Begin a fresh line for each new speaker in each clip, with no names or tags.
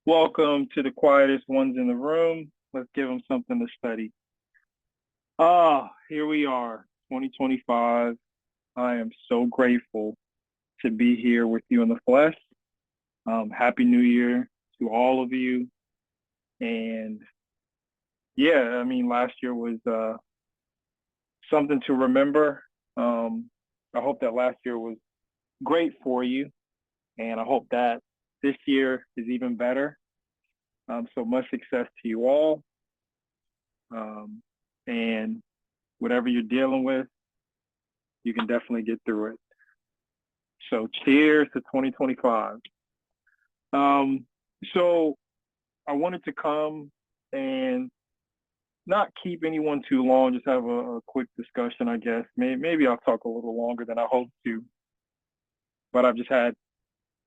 Welcome to the quietest ones in the room. Let's give them something to study. Ah, here we are, 2025. I am so grateful to be here with you in the flesh. Happy New Year to all of you. And yeah, I mean, last year was something to remember. Um, I hope that last year was great for you, and I hope that this year is even better. So much success to you all. Um, and whatever you're dealing with, you can definitely get through it. So cheers to 2025. Um, so I wanted to come and not keep anyone too long, just have a quick discussion, I guess. Maybe I'll talk a little longer than I hope to, but I've just had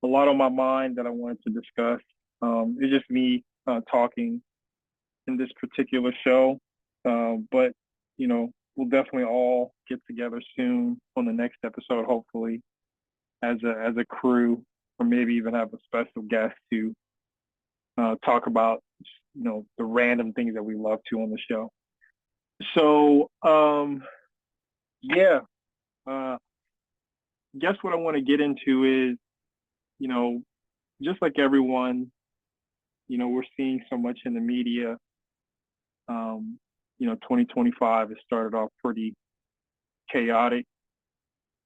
a lot on my mind that I wanted to discuss. It's just me talking in this particular show, but we'll definitely all get together soon on the next episode, hopefully, as a crew, or maybe even have a special guest to talk about the random things that we love to on the show. So yeah, uh, guess what I want to get into is you know just like everyone, we're seeing so much in the media. 2025 has started off pretty chaotic.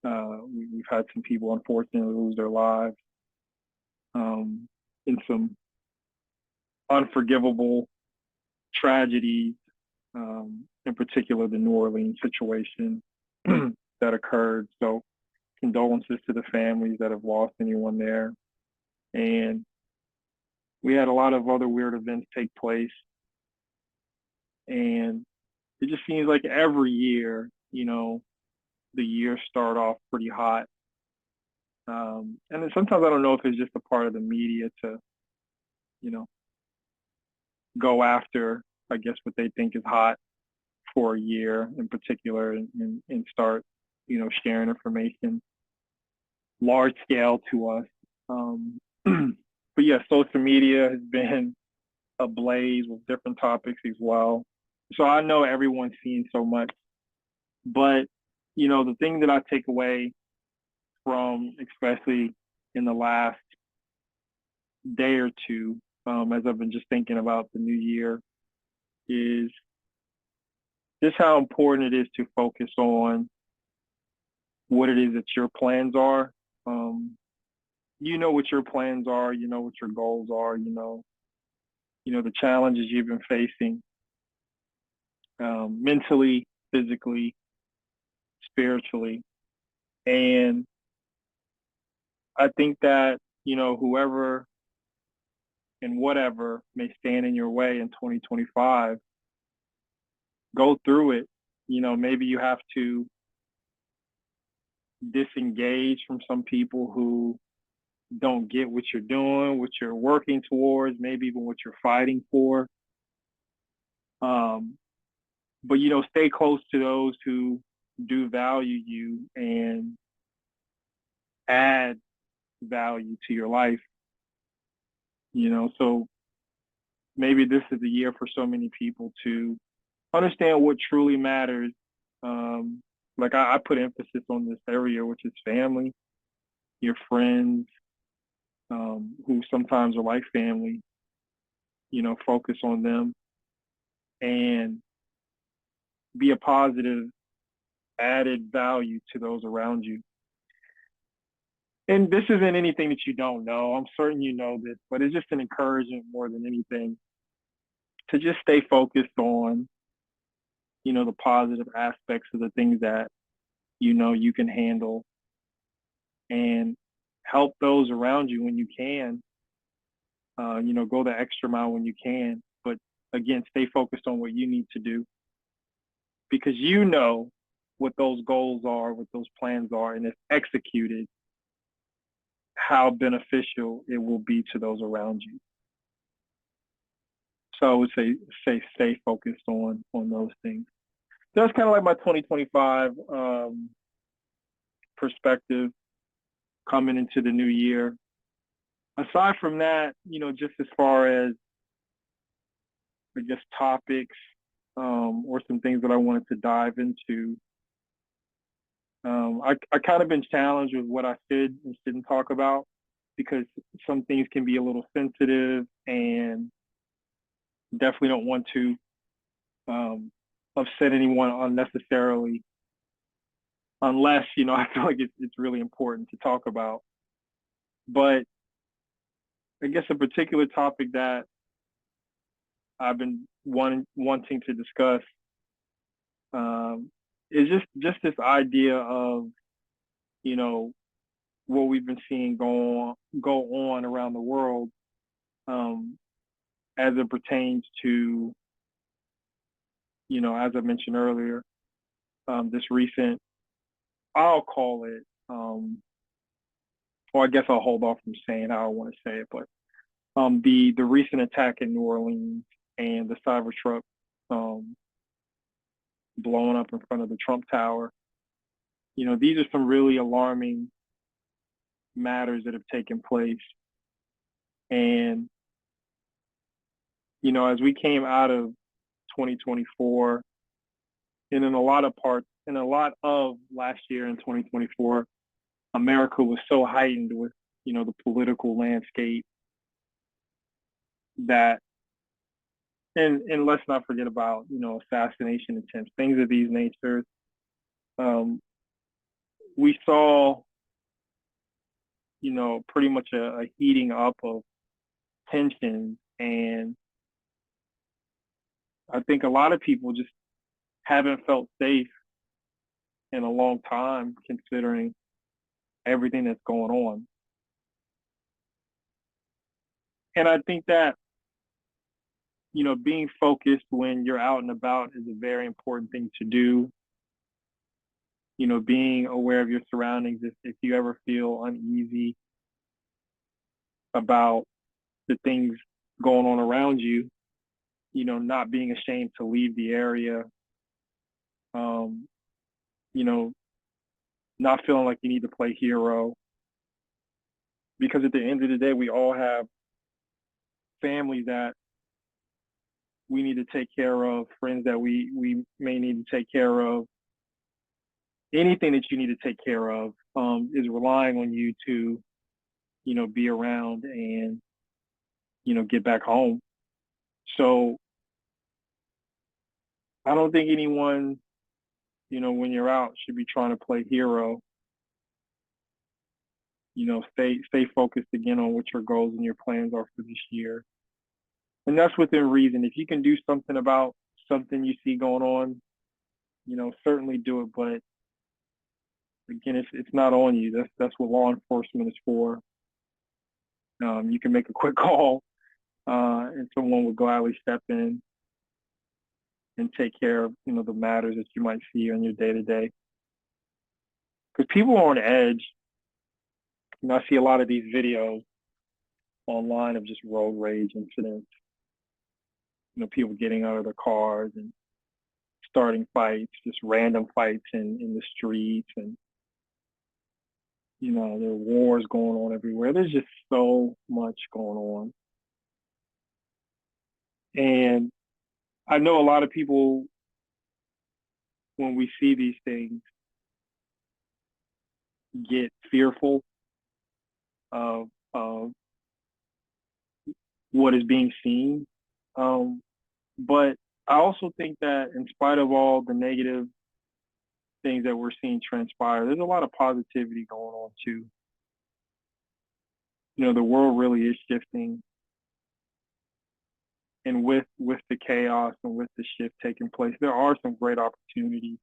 We've had some people unfortunately lose their lives in some unforgivable tragedies, in particular the New Orleans situation that occurred. So condolences to the families that have lost anyone there. And we had a lot of other weird events take place. And it just seems like every year, the years start off pretty hot. And then sometimes I don't know if it's just a part of the media to, you know, go after, I guess, what they think is hot for a year in particular, and start, sharing information large scale to us. But yeah, social media has been ablaze with different topics as well. So I know everyone's seeing so much, but the thing that I take away from, especially in the last day or two, as I've been just thinking about the new year, is just how important it is to focus on what it is that your plans are. Um, you know what your plans are, you know what your goals are, the challenges you've been facing, mentally, physically, spiritually. And I think that, whoever and whatever may stand in your way in 2025, go through it. Maybe you have to disengage from some people who don't get what you're doing, what you're working towards, maybe even what you're fighting for. Um, but stay close to those who do value you and add value to your life. So maybe this is the year for so many people to understand what truly matters. Like I put emphasis on this area, which is family, your friends, who sometimes are like family. Focus on them and be a positive added value to those around you. And this isn't anything that you don't know. I'm certain you know this, but it's just an encouragement more than anything to just stay focused on, the positive aspects of the things that you can handle, and help those around you when you can. Go the extra mile when you can. But again, stay focused on what you need to do, because what those goals are, what those plans are, and if executed, how beneficial it will be to those around you. So I would say stay focused on those things. That's kind of like my 2025 perspective coming into the new year. aside from that, just as far as I guess topics or some things that I wanted to dive into, I kind of been challenged with what I should and shouldn't talk about because some things can be a little sensitive and definitely don't want to um, upset anyone unnecessarily unless I feel like it's really important to talk about. But I guess a particular topic that I've been wanting to discuss is just this idea of you know what we've been seeing go on around the world um, as it pertains to as I mentioned earlier, this recent, I'll call it, well, I guess I'll hold off from saying how I want to say it, but the recent attack in New Orleans and the Cybertruck um, blowing up in front of the Trump Tower. These are some really alarming matters that have taken place. And, as we came out of 2024, and in a lot of last year in 2024, America was so heightened with, the political landscape that, and let's not forget about, assassination attempts, things of these natures. Um, we saw, pretty much a heating up of tensions. And I think a lot of people just haven't felt safe in a long time, considering everything that's going on. And I think that, being focused when you're out and about is a very important thing to do. Being aware of your surroundings. If you ever feel uneasy about the things going on around you, not being ashamed to leave the area, um, you know, not feeling like you need to play hero. Because at the end of the day, we all have families that we need to take care of, friends that we may need to take care of. Anything that you need to take care of is relying on you to, be around and, get back home. So I don't think anyone, when you're out should be trying to play hero. Stay focused again on what your goals and your plans are for this year. And that's within reason. If you can do something about something you see going on, certainly do it. But again, it's not on you. That's what law enforcement is for. You can make a quick call, and someone will gladly step in and take care of the matters that you might see on your day to day. Because people are on edge. I see a lot of these videos online of just road rage incidents. People getting out of their cars and starting fights, just random fights in the streets, and there are wars going on everywhere. There's just so much going on, and I know a lot of people when we see these things get fearful of what is being seen. But I also think that in spite of all the negative things that we're seeing transpire, there's a lot of positivity going on too. The world really is shifting, and with the chaos and with the shift taking place, there are some great opportunities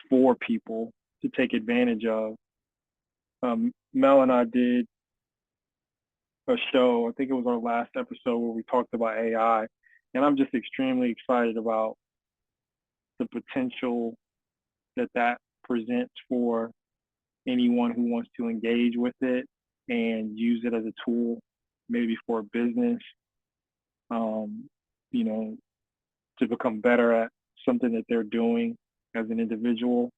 for people to take advantage of. Mel and I did a show, I think it was our last episode, where we talked about AI, and I'm just extremely excited about the potential that presents for anyone who wants to engage with it and use it as a tool, maybe for a business, um, you know, to become better at something that they're doing as an individual.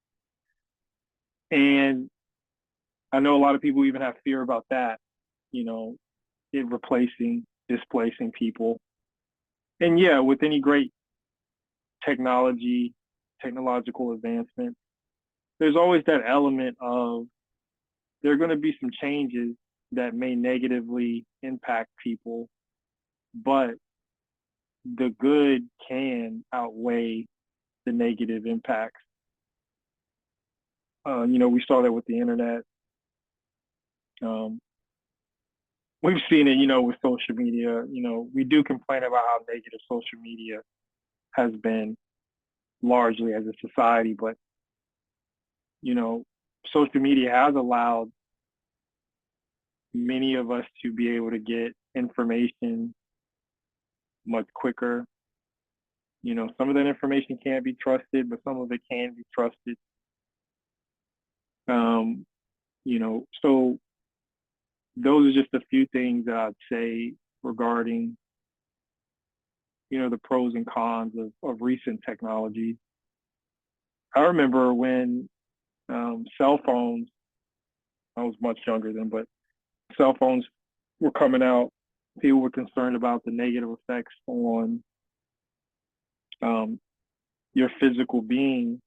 And I know a lot of people even have fear about that, you know, it displacing people. And yeah, with any great technology, technological advancement, there's always that element of there are going to be some changes that may negatively impact people, but the good can outweigh the negative impacts. We saw that with the internet. Um, we've seen it, with social media. We do complain about how negative social media has been largely as a society, but you know, social media has allowed many of us to be able to get information much quicker. Some of that information can't be trusted, but some of it can be trusted. Um, so those are just a few things that I'd say regarding, the pros and cons of recent technology. I remember when cell phones, I was much younger then, but cell phones were coming out, people were concerned about the negative effects on um, your physical being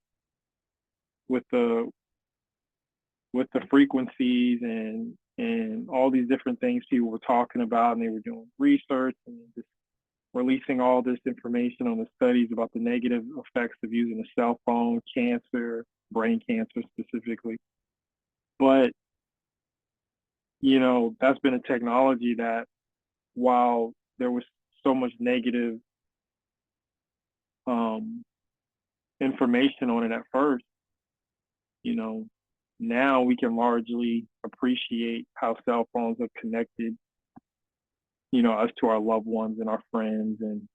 with the frequencies and all these different things people were talking about, and they were doing research and just releasing all this information on the studies about the negative effects of using a cell phone, cancer, brain cancer specifically. But that's been a technology that, while there was so much negative um, information on it at first, you know, now we can largely appreciate how cell phones have connected, us to our loved ones and our friends, and,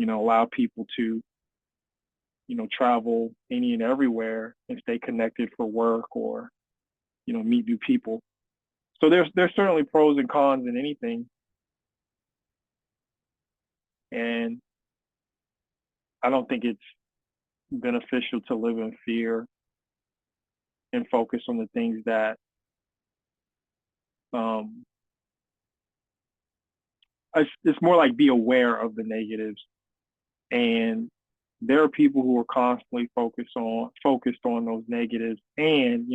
allow people to, travel any and everywhere and stay connected for work or, meet new people. So there's certainly pros and cons in anything. And I don't think it's beneficial to live in fear and focus on the things that um, it's more like be aware of the negatives. And there are people who are constantly focused on those negatives, and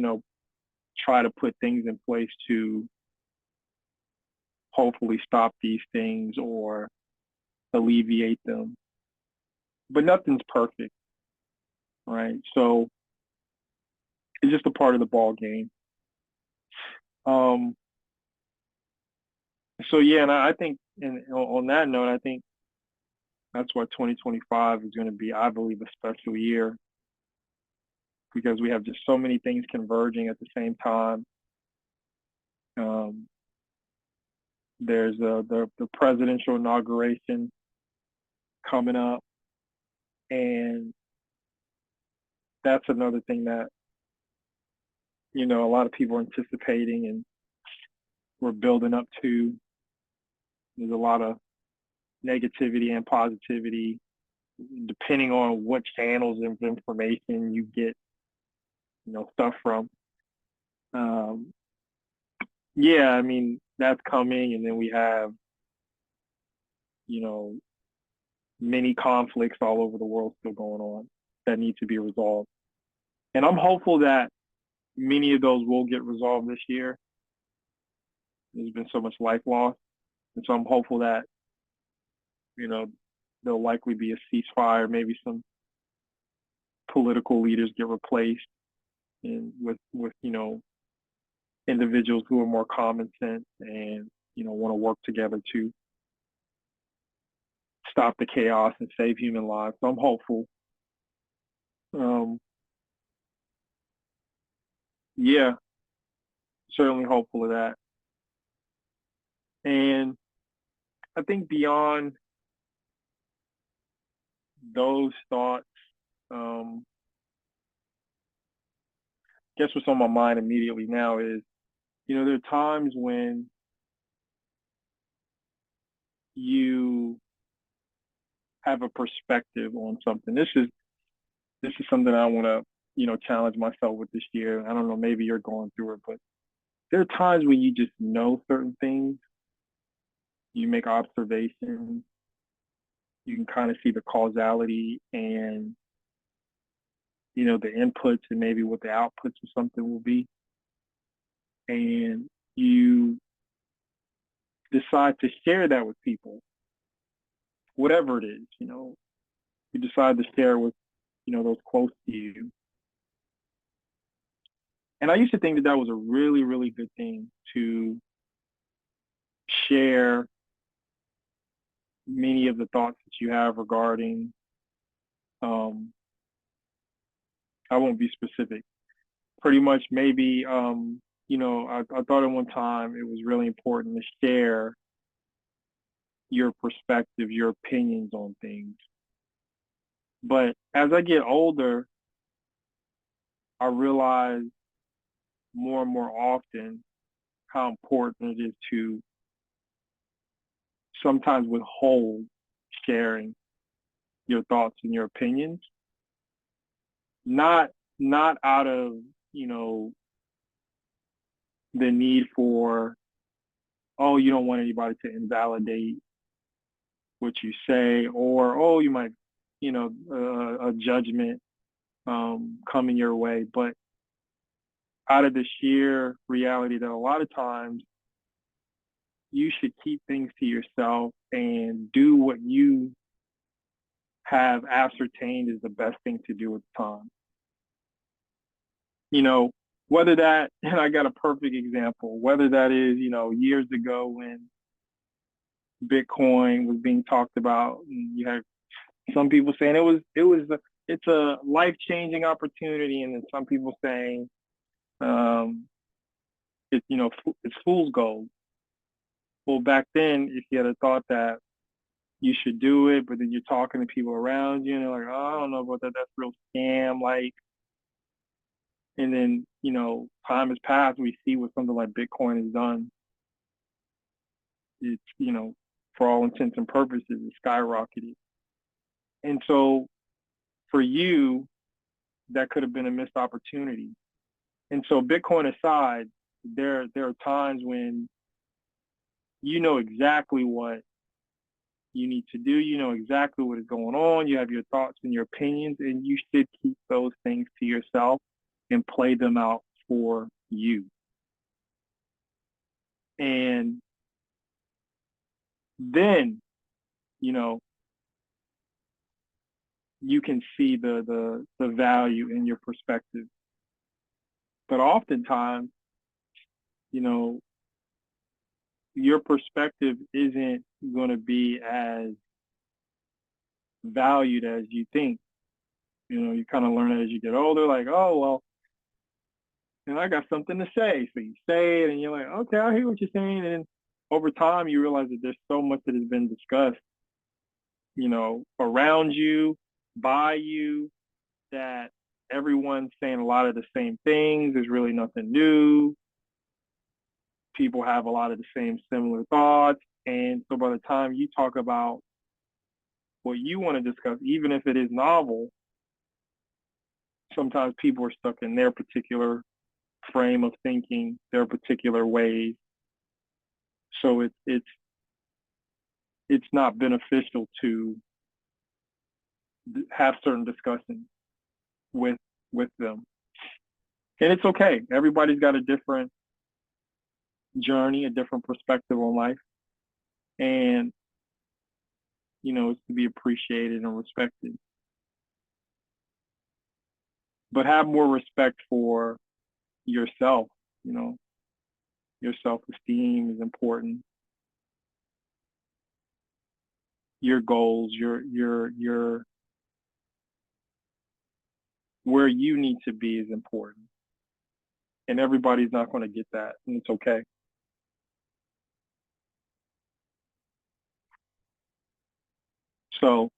try to put things in place to hopefully stop these things or alleviate them. But nothing's perfect, right? So it's just a part of the ball game. Um, so yeah, and I think, and on that note, I think that's why 2025 is going to be, I believe, a special year, because we have just so many things converging at the same time. Um, there's the presidential inauguration coming up, and that's another thing that a lot of people are anticipating and we're building up to. There's a lot of negativity and positivity, depending on what channels of information you get, stuff from. Um, yeah, I mean, that's coming, and then we have, you know, many conflicts all over the world still going on that need to be resolved. And I'm hopeful that many of those will get resolved this year. There's been so much life loss. And so I'm hopeful that, you know, there'll likely be a ceasefire, maybe some political leaders get replaced, and with individuals who are more common sense and want to work together to stop the chaos and save human lives. So I'm hopeful. Um, yeah, certainly hopeful of that. And I think beyond those thoughts, guess what's on my mind immediately now is, there are times when you have a perspective on something. This is something I want to, challenge myself with this year. I don't know, maybe you're going through it, but there are times when you just know certain things, you make observations, you can kind of see the causality and the inputs and maybe what the outputs of something will be, and you decide to share that with people, whatever it is, you decide to share with those close to you. And I used to think that that was a really, really good thing to share many of the thoughts that you have regarding, um, I won't be specific, pretty much maybe, I thought at one time it was really important to share your perspective, your opinions on things. But as I get older, I realize more and more often how important it is to sometimes withhold sharing your thoughts and your opinions, not not out of the need for, oh, you don't want anybody to invalidate what you say, or oh, you might a judgment coming your way, but out of the sheer reality that a lot of times you should keep things to yourself and do what you have ascertained is the best thing to do at the time. You know, whether that, and I got a perfect example, whether that is, years ago when Bitcoin was being talked about, and you had some people saying it's a life-changing opportunity, and then some people saying um, it's fool's gold. Well, back then, if you had thought that you should do it, but then you're talking to people around you, and they're like, oh, I don't know about that. That's real scam. Like, and then, time has passed. We see what something like Bitcoin has done. It's, for all intents and purposes, it's skyrocketed. And so for you, that could have been a missed opportunity. And so Bitcoin aside, there are times when you know exactly what you need to do. You know exactly what is going on. You have your thoughts and your opinions, and you should keep those things to yourself and play them out for you. And then, you know, you can see the value in your perspective. But oftentimes, you know, your perspective isn't going to be as valued as you think. You kind of learn it as you get older, like, oh, well, I got something to say. So you say it and you're like, okay, I hear what you're saying. And over time, you realize that there's so much that has been discussed, around you, by you, that everyone's saying a lot of the same things. There's really nothing new. People have a lot of the same similar thoughts. And so by the time you talk about what you want to discuss, even if it is novel, sometimes people are stuck in their particular frame of thinking, their particular ways. So it's not beneficial to have certain discussions with them. And it's okay. Everybody's got a different journey, a different perspective on life. And, it's to be appreciated and respected. But have more respect for yourself, your self-esteem is important. Your goals, your where you need to be is important. And everybody's not going to get that, and it's okay. So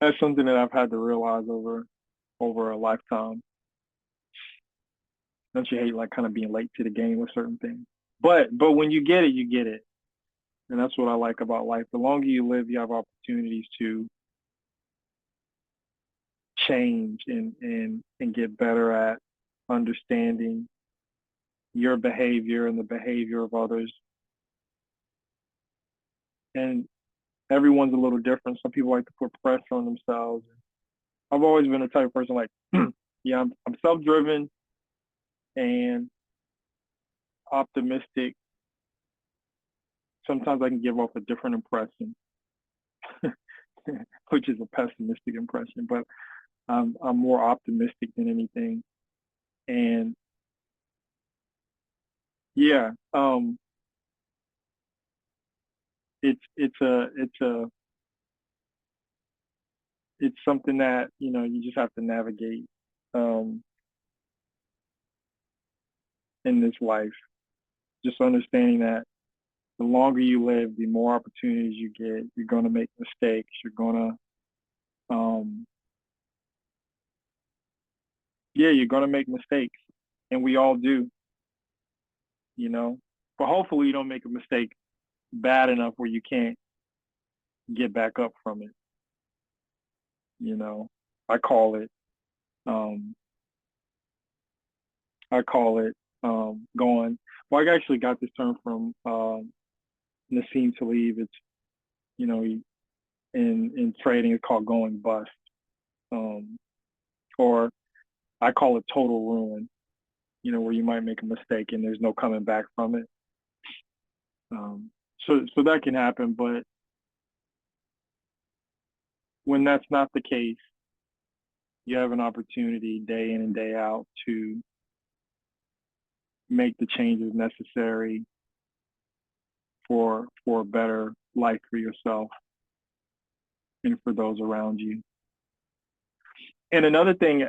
that's something that I've had to realize over a lifetime. Don't you hate like kind of being late to the game with certain things? But when you get it, you get it. And that's what I like about life. The longer you live, you have opportunities to change and get better at understanding your behavior and the behavior of others. And everyone's a little different. Some people like to put pressure on themselves. I've always been the type of person like, yeah, I'm self-driven and optimistic. Sometimes I can give off a different impression, which is a pessimistic impression, but I'm more optimistic than anything. And yeah, it's something that you just have to navigate um, in this life. Just understanding that the longer you live, the more opportunities you get. You're going to make mistakes. You're going to, yeah, you're going to make mistakes, and we all do, you know. But hopefully, you don't make a mistake bad enough where you can't get back up from it. You know, I call it, um, I call it going. Well, I actually got this term from Nassim Taleb. It's in trading, it's called going bust, um, or I call it total ruin. Where you might make a mistake and there's no coming back from it. So that can happen, but when that's not the case, you have an opportunity day in and day out to make the changes necessary for a better life for yourself and for those around you. And another thing,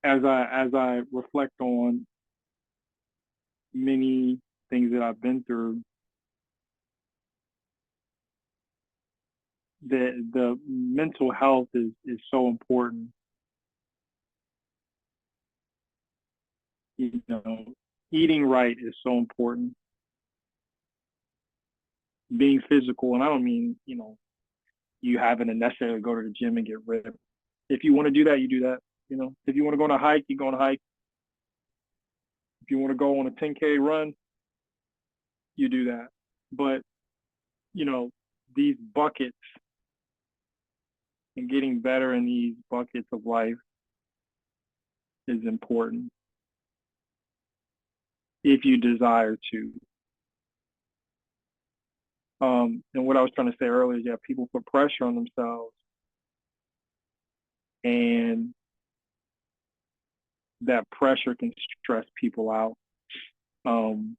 as I reflect on many things that I've been through, the mental health is so important. You know, eating right is so important. Being physical, and I don't mean you having to necessarily go to the gym and get ripped. If you want to do that, you do that. If you want to go on a hike, you go on a hike. If you want to go on a 10K run, you do that. But you know, these buckets and getting better in these buckets of life is important if you desire to. And what I was trying to say earlier is, yeah, people put pressure on themselves, and that pressure can stress people out, um,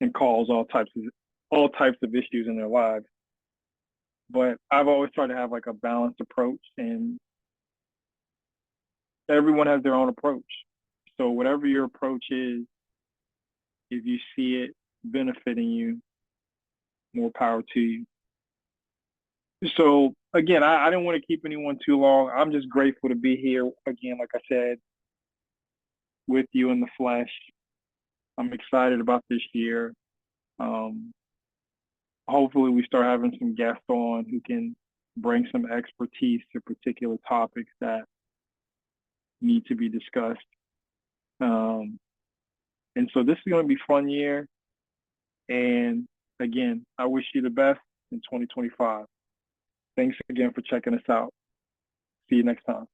and cause all types of issues in their lives. But I've always tried to have like a balanced approach, and everyone has their own approach. So whatever your approach is, if you see it benefiting you, more power to you. So again, I didn't want to keep anyone too long. I'm just grateful to be here again, like I said, with you in the flesh. I'm excited about this year. Um, Hopefully, we start having some guests on who can bring some expertise to particular topics that need to be discussed. Um, and so this is going to be a fun year. And again, I wish you the best in 2025. Thanks again for checking us out. See you next time.